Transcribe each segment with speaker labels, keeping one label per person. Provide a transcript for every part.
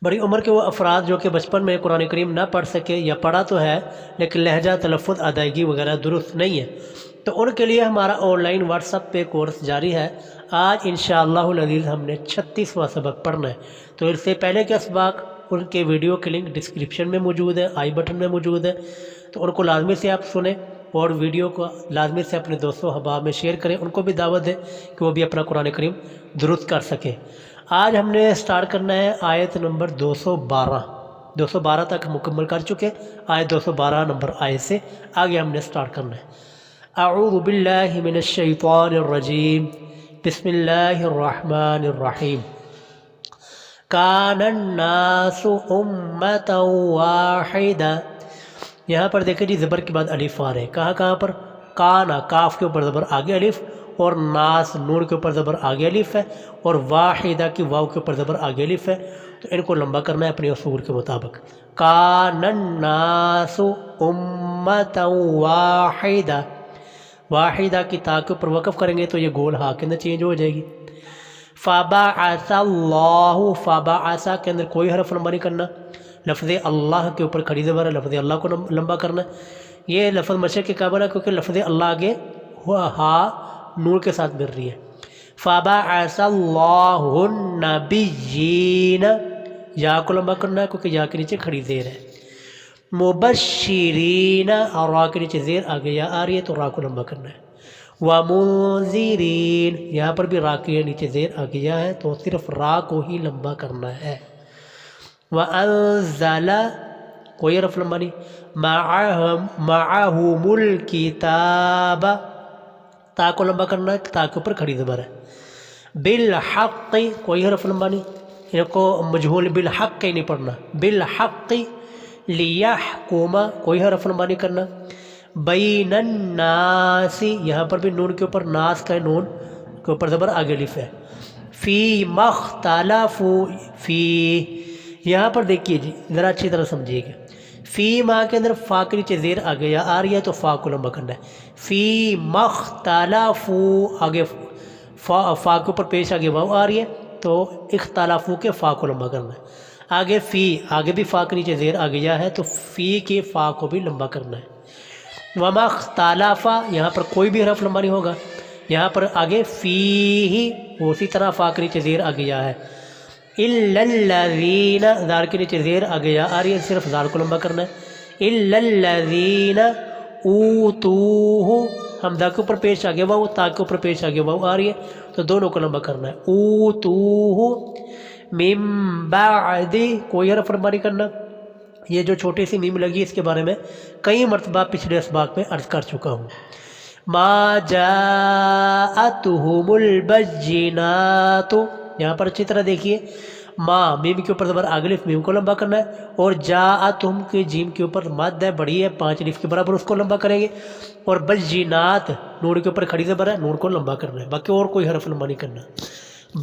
Speaker 1: بڑی عمر کے وہ افراد جو کہ بچپن میں قرآن کریم نہ پڑھ سکے یا پڑھا تو ہے لیکن لہجہ تلفظ ادائیگی وغیرہ درست نہیں ہے، تو ان کے لیے ہمارا آن لائن واٹس ایپ پہ کورس جاری ہے۔ آج انشاءاللہ العزیز ہم نے 36واں سبق پڑھنا ہے، تو اس سے پہلے کے اسباق ان کے ویڈیو کی لنک ڈسکرپشن میں موجود ہے، آئی بٹن میں موجود ہے، تو ان کو لازمی سے آپ سنیں اور ویڈیو کو لازمی سے اپنے دوستوں احباب میں شیئر کریں، ان کو بھی دعوت دیں کہ وہ بھی اپنا قرآن کریم درست کر سکیں۔ آج ہم نے سٹارٹ کرنا ہے آیت نمبر 212 تک مکمل کر چکے، آیت 212 نمبر آیت سے آگے ہم نے سٹارٹ کرنا ہے۔ اعوذ باللہ من الشیطان الرجیم، بسم اللہ الرحمن الرحیم۔ کان الناس امتا واحدہ، یہاں پر دیکھیں جی زبر کے بعد الف آ رہے ہیں، کہاں پر؟ کانا کاف کے اوپر زبر آگے الف، اور ناس نون کے اوپر زبر آگے الف ہے، اور واحدہ کی واو کے اوپر زبر آگے الف ہے، تو ان کو لمبا کرنا ہے اپنے اصول کے مطابق۔ کان الناس امتا واحدہ، واحدہ کی تا کے اوپر وقف کریں گے تو یہ گول ہا کے اندر چینج ہو جائے گی۔ فبعث اللہ، فبعث کے اندر کوئی حرف لمبا نہیں کرنا، لفظ اللہ کے اوپر کھڑی زبر ہے، لفظ اللہ کو لمبا کرنا ہے۔ یہ لفظ مشرق کے قابل ہے کیونکہ لفظ اللہ آگے ہا نور کے ساتھ مل رہی ہے۔ فبعث اللہ النبیین، یا کو لمبا کرنا ہے کیونکہ یا کے نیچے کھڑی زیر ہے۔ مبشرین، اور را کے نیچے زیر آگے یا آ رہی ہے تو را کو لمبا کرنا ہے۔ ومنذرین، یہاں پر بھی را کے نیچے زیر آگے یا ہے تو صرف را کو ہی لمبا کرنا ہے۔ وانزل، کوئی حرف لمبا نہیں۔ معہم الکتاب، تا کو لمبا کرنا ہے، تا کے اوپر کھڑی زبر ہے۔ بالحق، کوئی حرف لمبا نہیں، ان کو مجہول بالحق ہی نہیں پڑھنا، بالحق۔ لیحکم، کوئی حرف لمبا نہیں کرنا۔ بین الناس، یہاں پر بھی نون کے اوپر ناس کا نون کے اوپر زبر آگے الف ہے۔ فی مختلفوا، فی، یہاں پر دیکھیے جی ذرا اچھی طرح سمجھیے گا، فی ماں کے اندر فا کے نیچے زیر آگے یا آ رہی ہے تو فا کو لمبا کرنا ہے۔ فی مختلفوا، آگے فا کے اوپر پیش آگے واو آ رہی ہے تو اختلافو کے فا کو لمبا کرنا ہے۔ آگے فی، آگے بھی فا کے نیچے زیر آگے یا ہے تو فی کے فا کو بھی لمبا کرنا ہے۔ وما اختلف، یہاں پر کوئی بھی حرف لمبا نہیں ہوگا، یہاں پر آگے فی ہی اسی طرح فا کے نیچے زیر آگے یا ہے۔ الا الذین، زار کے نیچے زیر آگے یا آ رہی ہے، صرف زار کو لمبا کرنا ہے۔ الا الذین اوتوہ، حمزہ کے اوپر پیش آگے واو، تا کے اوپر پیش آگے واو آ رہی ہے تو دونوں کو لمبا کرنا ہے۔ اوتوہ من بعد، کوئی حرف لمبا نہیں کرنا۔ یہ جو چھوٹی سی میم لگی اس کے بارے میں کئی مرتبہ پچھلے اسباق میں عرض کر چکا ہوں۔ ما جاءتہم البینات، یہاں پر اچھی طرح دیکھیے، ما میم کے اوپر زبر آگے الف، میم کو لمبا کرنا ہے، اور جاءتہم کے جیم کے اوپر مد ہے بڑی ہے 5 الف کے برابر، اس کو لمبا کریں گے، اور بینات نون کے اوپر کھڑی زبر ہے، نون کو لمبا کرنا ہے، باقی اور کوئی حرف لمبا نہیں کرنا۔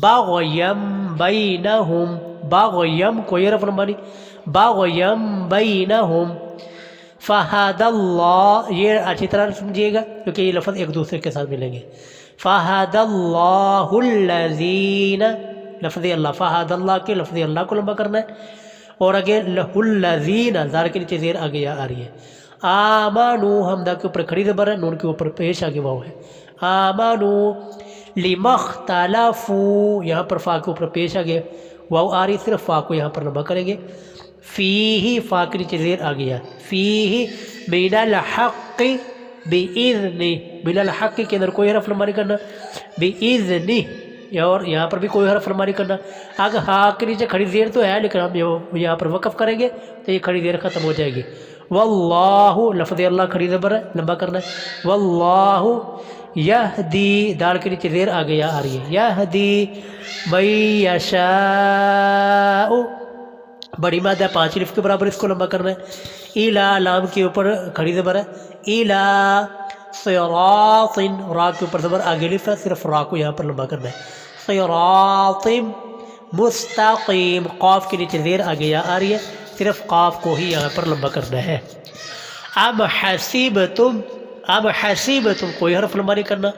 Speaker 1: باغیم بینہم، باغیم کوئی حرف لمبا نہیں، باغیم بینہم۔ فہدی اللہ، یہ اچھی طرح سمجھیے گا کیونکہ یہ لفظ ایک دوسرے کے ساتھ ملیں گے۔ فہدی اللہ الذین، لفظ اللہ، فہدی اللہ کے لفظ اللہ کو لمبا کرنا ہے، اور آگے الذین، زار کے نیچے زیر آگے یا آ رہی ہے۔ آمنو، حمزہ کے اوپر کھڑی زبر ہے، نون کے اوپر پیش آگے واو ہے۔ آمنو لما اختلفوا، یہاں پر فا کے اوپر پیش آگے واو آ رہی، صرف فا کو یہاں پر لمبا کریں گے۔ فیہ، فا کے نیچے زیر آ گیا، فیہ من الحق بإذن، من الحق کے اندر کوئی حرف لمبا نہیں کرنا، بإذن، اور یہاں پر بھی کوئی حرف لمبا نہیں کرنا۔ اگر ہا کے نیچے کھڑی زیر تو ہے لیکن ہم یہاں پر وقف کریں گے تو یہ کھڑی زیر ختم ہو جائے گی۔ واللہ، لفظ اللہ کھڑی زبر ہے، لمبا کرنا ہے۔ واللہ یہدی، دال کے نیچے زیر آ گیا آ رہی ہے، یہدی من یشاء، بڑی مد ہے 5 الف کے برابر، اس کو لمبا کرنا ہے۔ الا، لام کے اوپر کھڑی زبر ہے، الا صراط، را کے اوپر زبر آگے الف ہے، صرف را کو یہاں پر لمبا کرنا ہے۔ صراط مستقیم، قاف کے نیچے زیر آگے یا آ رہی ہے، صرف قاف کو ہی یہاں پر لمبا کرنا ہے۔ ام حسیبتم، ام حسیبتم کوئی حرف لمبا نہیں کرنا۔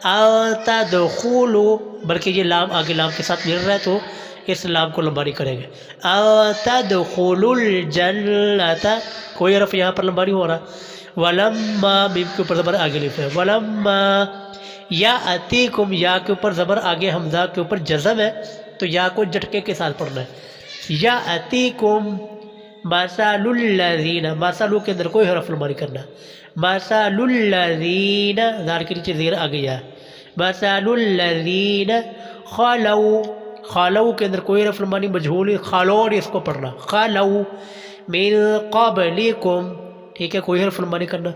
Speaker 1: ان تدخلوا، بلکہ یہ لام آگے لام کے ساتھ مل رہا ہے تو اس لام کو لمبا نہیں کریں گے. تدخلوا الجنت کوئی حرف یہاں پر لمبا نہیں ہو رہا. ولما میم کے اوپر زبر آگے الف ہے. ولما یاتیکم یا کے اوپر زبر آگے حمزہ کے اوپر جزم ہے تو یا کو جھٹکے کے ساتھ پڑھنا ہے. یاتیکم مثل الذین مثل کے اندر کوئی حرف لمبا نہیں کرنا. مثل الذین زال کے نیچے زیر آ گیا. مثل الذین خلو خلو کے اندر کوئی حرف لمبا نہیں مجہول خالون اس کو پڑھنا. خلو من قبلکم ٹھیک ہے کوئی حرف لمبا نہیں کرنا.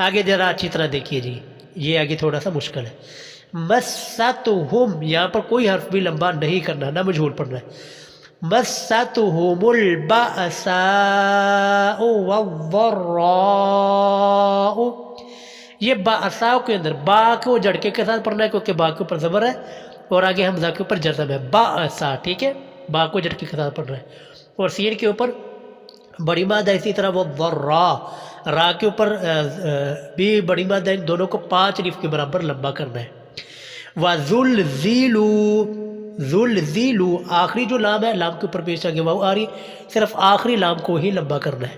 Speaker 1: آگے ذرا اچھی طرح دیکھیے جی یہ آگے تھوڑا سا مشکل ہے. مستہم یہاں پر کوئی حرف بھی لمبا نہیں کرنا نہ مجہول پڑھنا ہے. مستہم البأساء والضراء یہ بأساء کے اندر با کو جھٹکے کے ساتھ پڑھنا ہے کیونکہ با کے اوپر زبر ہے اور آگے حمزہ کے اوپر جزم ہے. بأساء ٹھیک ہے با کو جھٹکے کے ساتھ پڑھنا ہے. اور سین کے اوپر بڑی ماد ہے. اسی طرح وہ ضراء را کے اوپر بھی بڑی ماد ہے. دونوں کو 5 الف کے برابر لمبا کرنا ہے. وَذُلْزِلُوا ذُلْزِلُوا آخری جو لام ہے لام کے اوپر پیش آگے واو آ رہی صرف آخری لام کو ہی لمبا کرنا ہے.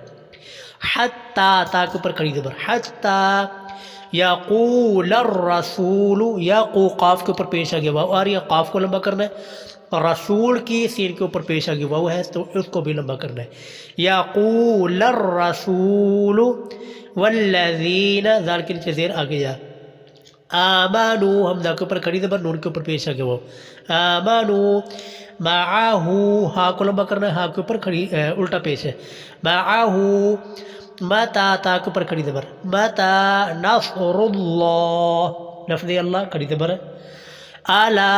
Speaker 1: حتیٰ تا کے اوپر کھڑی زبر حتیٰ یقول الرسول یقو قاف کے اوپر پیش آگے واو آ رہی ہے قاف کو لمبا کرنا ہے. رسول کی سین کے اوپر پیش آگے واو ہے تو اس کو بھی لمبا کرنا ہے. یقول الرسول والذین زال کے نیچے زیر آگے جا. آمانو حمزہ کے اوپر کھڑی زبر نون کے اوپر پیش آگے واو. آمانو معاہو ہا کو لمبا کرنا ہے ہا کے اوپر کھڑی الٹا پیش ہے. معاہو متا تا کے اوپر کھڑی زبر متا نصر اللہ لفظ اللہ کھڑی زبر ہے. الا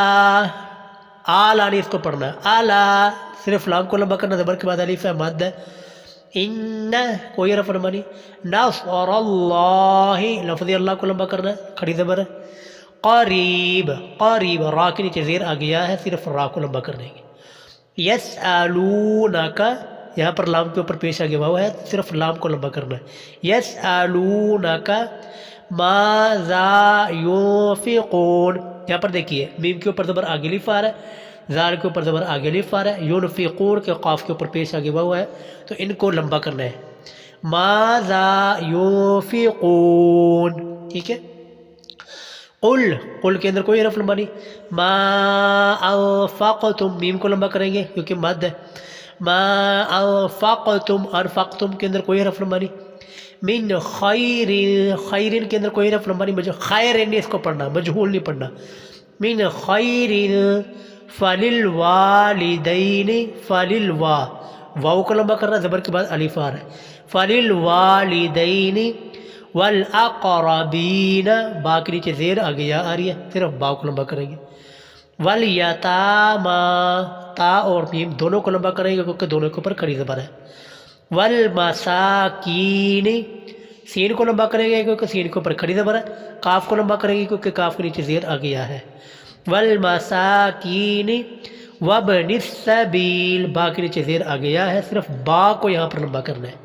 Speaker 1: اعلیٰ نہیں اس کو پڑھنا ہے. اعلیٰ صرف لام کو لمبا کرنا زبر کے بعد الف ہے مد ہے. ان کوئی حرف لمبا نہیں. نصر اللہ لفظ اللہ کو لمبا کرنا ہے کھڑی زبر ہے. قریب قریب را کے نیچے زیر آ گیا ہے صرف را کو لمبا کرنے کے. یسألونک یہاں پر لام کے اوپر پیش آگے واو ہے صرف لام کو لمبا کرنا ہے. یسألونک ماذا ينفقون یہاں پر دیکھیے میم کے اوپر زبر آگے الف آ رہا ہے زال کے اوپر زبر آگے الف آ رہا ہے. ينفقون کے قاف کے اوپر پیش آگے واو ہے تو ان کو لمبا کرنا ہے. ماذا ينفقون ٹھیک ہے. قل قل کے اندر کوئی حرف لمبا نہیں. ما انفقتم میم کو لمبا کریں گے کیونکہ مد ہے. ما انفقتم انفقتم کے اندر کوئی حرف لمبا نہیں. من خیر خیرن کے اندر کوئی حرف لمبا نہیں خیرن اس کو پڑھنا مجہول نہیں پڑھنا. من خیر فللوالدین فللوا واو کو لمبا کرنا زبر کے بعد الف آ رہا ہے. فللوالدین والاقربین با کے نیچے زیر آگے یا آ رہی ہے صرف با کو لمبا کریں گے. والیتاما تا اور میم دونوں کو لمبا کریں گے کیونکہ دونوں کے اوپر کھڑی زبر ہے. والمساکین سین کو لمبا کریں گے کیونکہ سین کے اوپر کھڑی زبر ہے. کاف کو لمبا کریں گے کیونکہ کاف کے نیچے زیر آ گیا ہے. والمساکین وابن السبیل با کے نیچے زیر آ گیا ہے صرف با کو یہاں پر لمبا کرنا ہے.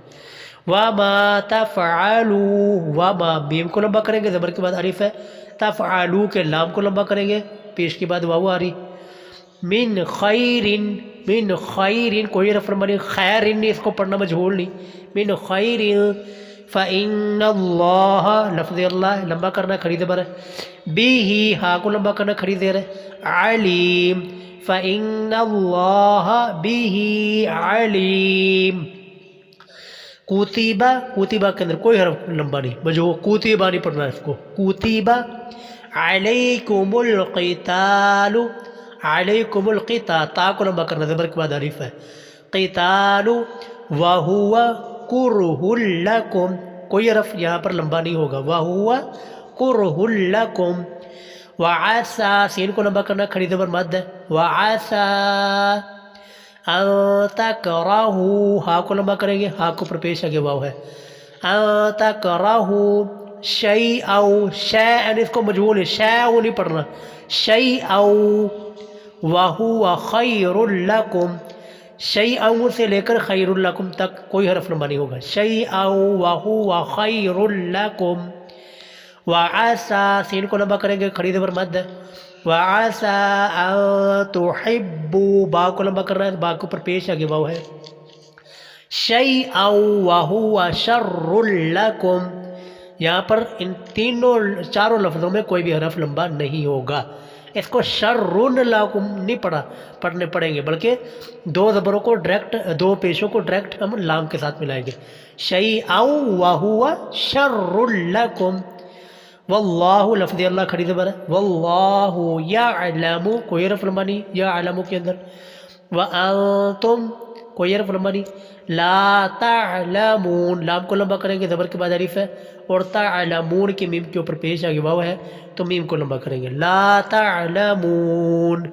Speaker 1: وما تفعلوا وما میم کو لمبا کریں گے زبر کے بعد الف ہے. تفعلوا کے لام کو لمبا کریں گے پیش کے بعد واو آ رہی. من خیرن من خیرن کوئی حرف لمبا نہیں. خیرن اس کو پڑھنا مجہول نہیں. من خیرن فإن اللہ لفظ اللہ لمبا کرنا کھڑی زبر ہے. بھی ہا کو لمبا کرنا کھڑی زیر ہے. علیم فإن اللہ بھی علیم. کوتیبہ کوتیبہ کے اندر کوئی حرف لمبا نہیں مجھول کوتیبہ نہیں پڑھنا اس کو. کوتیبہ علیکم القتال علیکم القتال تا کو لمبا کرنا زبر کے بعد الف ہے. قتال وہو کرہ لکم کوئی حرف یہاں پر لمبا نہیں ہوگا. وہو کرہ لکم. وعسى سین کو لمبا کرنا کھڑی زبر مد ہے. وعسى ان تکرہوا ہا کو لمبا کریں گے ہا کو پر پیش آگے واو ہے. ان تکرہوا شیئا شیئا اس کو مجہول ہے شیئا نہیں پڑھنا. شیئا وہو خیر لکم شیئا سے لے کر خیر لکم تک کوئی حرف لمبا نہیں ہوگا. شیئا وہو خیر لکم. وعسى سین کو لمبا کریں گے کھڑی زبر مد ہے. وعسى أن تحبوا، با کو لمبا کرنا ہے، با کے اوپر پیش آگے واو ہے، شیئا وہو شر لکم، یہاں پر ان تینوں چاروں لفظوں میں کوئی بھی حرف لمبا نہیں ہوگا. اس کو شر لکم نہیں پڑھنے پڑیں گے، بلکہ دو زبروں کو ڈائریکٹ، دو پیشوں کو ڈائریکٹ ہم لام کے ساتھ ملائیں گے. شیئا وہو شر لکم. واللہ لفظ اللہ کھڑی زبر ہے، واللہ یعلم کوئی حرف لمبا نہیں یعلم کے اندر، وانتم کوئی حرف لمبا نہیں، لا تعلمون لام کو لمبا کریں گے، زبر کے بعد الف ہے، اور تعلمون کی میم کے اوپر پیش آگے واو ہے تو میم کو لمبا کریں گے، لا تعلمون.